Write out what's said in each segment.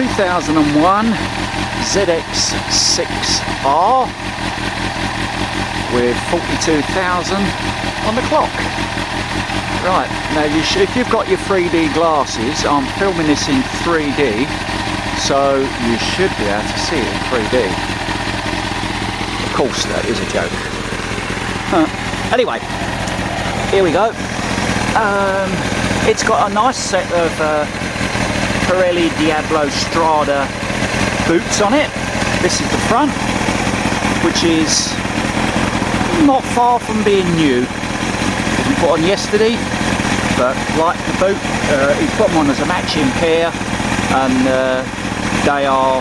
2001 ZX6R with 42,000 on the clock. Right, now if you've got your 3D glasses, I'm filming this in 3D, so you should be able to see it in 3D. Of course, that is a joke. Anyway, here we go. It's got a nice set of Pirelli Diablo Strada boots on it. This is the front, which is not far from being new. We put on yesterday, but like the boot, he put them on as a matching pair, and they are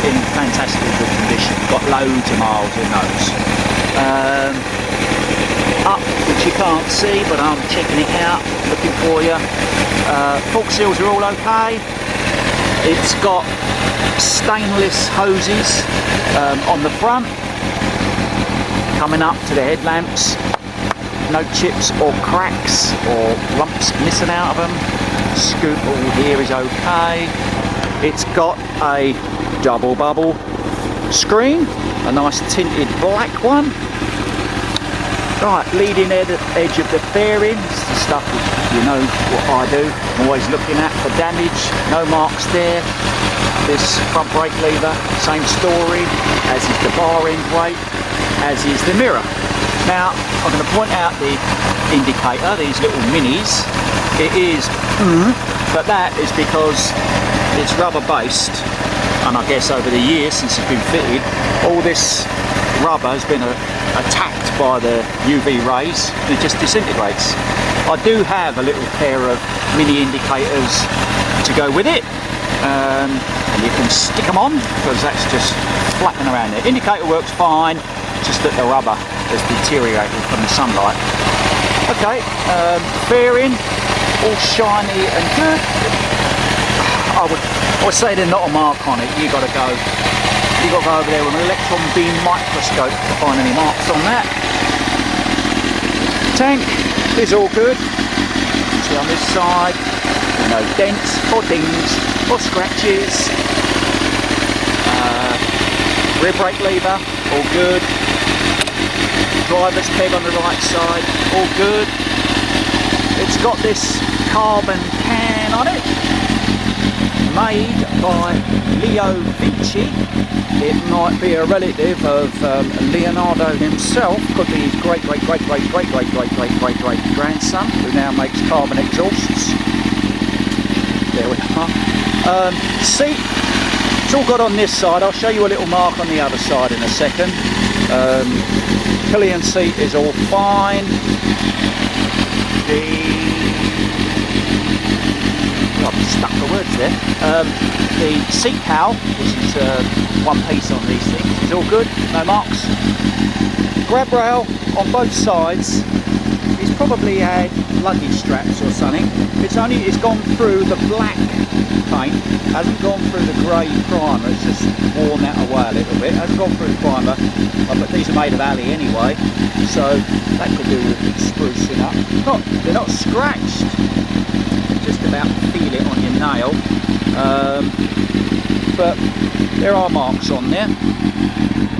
in fantastic good condition. Got loads of miles in those. Up, which you can't see, but I'm checking it out, looking for you. Fork seals are all okay. It's got stainless hoses on the front, coming up to the headlamps. No chips or cracks or lumps missing out of them. Scoop all here is okay. It's got a double bubble screen, a nice tinted black one. Right, leading edge of the bearings, the stuff you know what I do. I'm always looking at for damage. No marks there. This front brake lever, same story, as is the bar end weight, as is the mirror. Now, I'm going to point out the indicator, these little minis. It is, but that is because it's rubber based, and I guess over the years since it's been fitted, all this rubber has been attacked by the UV rays, and it just disintegrates. I do have a little pair of mini indicators to go with it, and you can stick them on because that's just flapping around there. Indicator works fine, just that the rubber has deteriorated from the sunlight. Okay, fairing, all shiny and good. I would say there's not a mark on it. You've got to go over there with an electron beam microscope to find any marks on that. Tank is all good. See on this side, no dents or dings or scratches. Rear brake lever, all good. Driver's peg on the right side, all good. It's got this carbon can on it, made by Leo Vinci. It might be a relative of Leonardo himself, could be his great grandson, who now makes carbon exhausts. There we are. Seat, it's all got on this side. I'll show you a little mark on the other side in a second. Pillion seat is all fine. I've stuck the words there. The seat cowl, which is one piece on these things, is all good, no marks. Grab rail on both sides. It's probably had luggage straps or something. It's gone through the black paint, hasn't gone through the grey primer. It's just worn that away a little bit. Hasn't gone through the primer, but these are made of alley anyway, so that could do with sprucing up. They're not scratched. Just about feel it on your nail, but there are marks on there.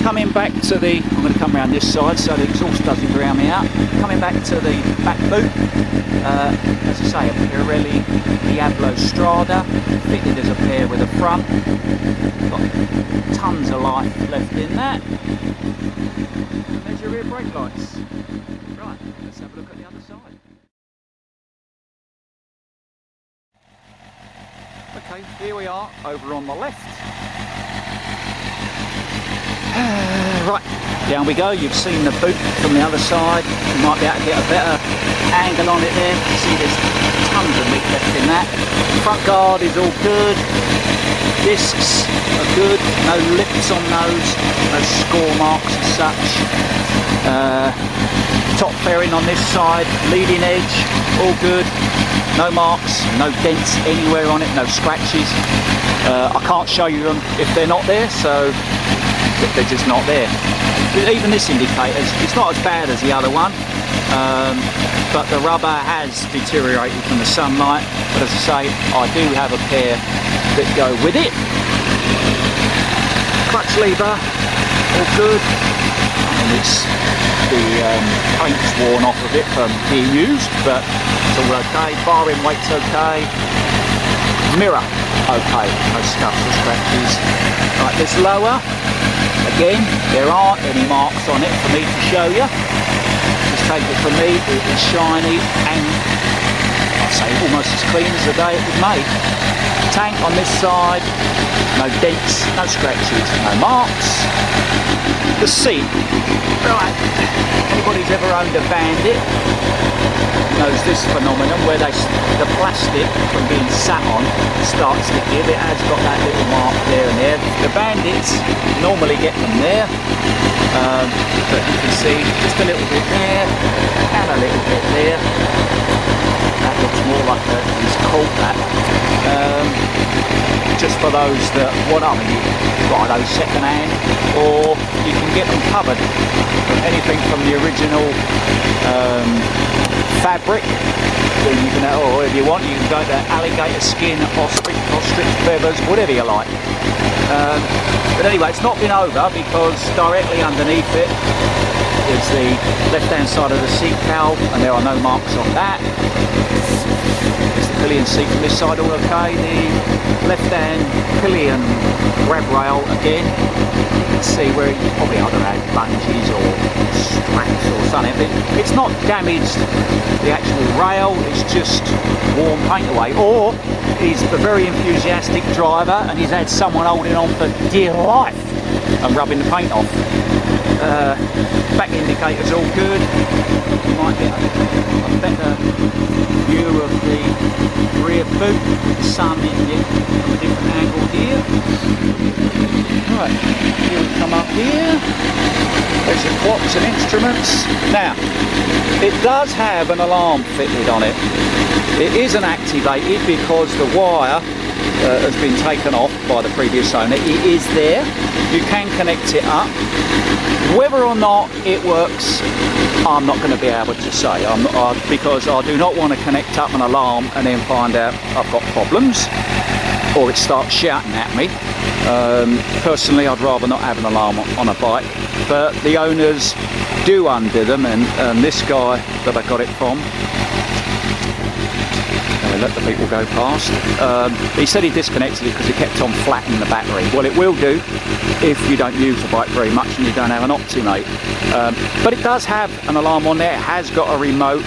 Coming back to the, I'm going to come around this side so the exhaust doesn't drown me out. Coming back to the back boot, as I say, a Pirelli Diablo Strada, fitted as a pair with a front. Got tons of life left in that. And there's your rear brake lights. Right, let's have a look at the other side. Okay, here we are, over on the left. Right, down we go. You've seen the boot from the other side. You might be able to get a better angle on it there. You see there's tons of meat left in that. Front guard is all good. Discs are good. No lips on those. No score marks as such. Top fairing on this side. Leading edge, all good. No marks, no dents anywhere on it, no scratches. I can't show you them if they're not there, so they're just not there. Even this indicator, it's not as bad as the other one, but the rubber has deteriorated from the sunlight. But as I say, I do have a pair that go with it. Clutch lever, all good. I mean, the paint's worn off of it from being used, but it's all okay. Bar-in weight's okay. Mirror, okay, no scuffs or scratches. Right, this lower, again, there aren't any marks on it for me to show you. Just take it from me, it is shiny and I'd say almost as clean as the day it was made. Tank on this side, no dents, no scratches, no marks. The seat, right, anybody's ever owned a Bandit knows this phenomenon where the plastic from being sat on starts to give. It has got that little mark there and there. The Bandits normally get them there, but you can see just a little bit there and a little bit there. That looks more like he's caught that. Just for those that want, I mean, you can buy those second hand, or you can get them covered. Anything from the original fabric, then you can, or if you want, you can go to alligator skin, ostrich feathers, whatever you like. But anyway, it's not been over because directly underneath it is the left-hand side of the seat cowl, and there are no marks on that. It's the pillion seat from this side, all okay. The left-hand pillion grab rail again. You can see where you probably either had bungees or straps or something. It's not damaged the actual rail, it's just worn paint away. Or he's a very enthusiastic driver and he's had someone holding on for dear life and rubbing the paint off. Back indicator's all good. You might get a better view of the rear boot with the sun hitting it from a different angle here. Right, here we come up here. There's your clocks and instruments. Now, it does have an alarm fitted on it. It isn't activated because the wire has been taken off by the previous owner. It is there. You can connect it up. Whether or not it works, I'm not going to be able to say, because I do not want to connect up an alarm and then find out I've got problems or it starts shouting at me. Personally, I'd rather not have an alarm on a bike, but the owners do undo them, and this guy that I got it from, let the people go past. He said he disconnected it because it kept on flattening the battery. Well, it will do if you don't use the bike very much and you don't have an Optimate. But it does have an alarm on there. It has got a remote.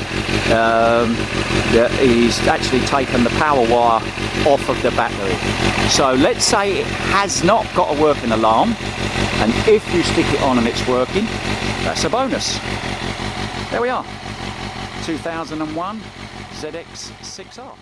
He's actually taken the power wire off of the battery. So let's say it has not got a working alarm, and if you stick it on and it's working, that's a bonus. There we are. 2001 ZX6R.